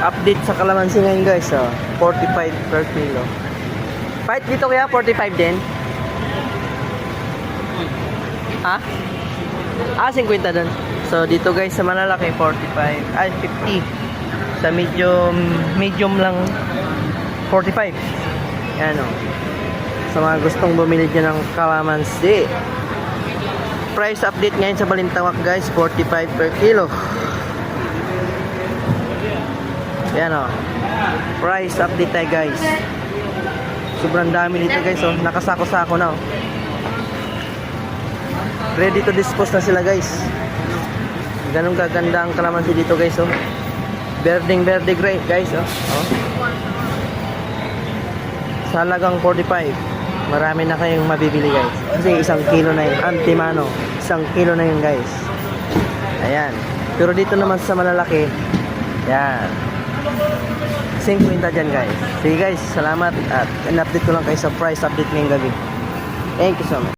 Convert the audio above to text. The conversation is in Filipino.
Update sa kalamansi ngayon guys, 45 per kilo. Fight dito kaya 45 din? Ha? 50 dun. So dito guys sa malalaki 45, 50. Sa medium lang 45. Yan sa mga gustong bumili dyan ng kalamansi. Price update ngayon sa Balintawak guys, 45 per kilo. Yan price update tayo guys. Sobrang dami dito guys, nakasako-sako na ready to dispose na sila guys. Ganun kaganda ang kalamansi dito guys, berdeng berde gray guys, sa halagang 45 marami na kayong mabibili guys, kasi 1 kilo na yun, antimano 1 kilo na yun guys. Ayan, pero dito naman sa malalaki, yan 50 dyan guys. Sige guys, salamat at in-update ko lang kayo sa price update ngayong gabi. Thank you so much.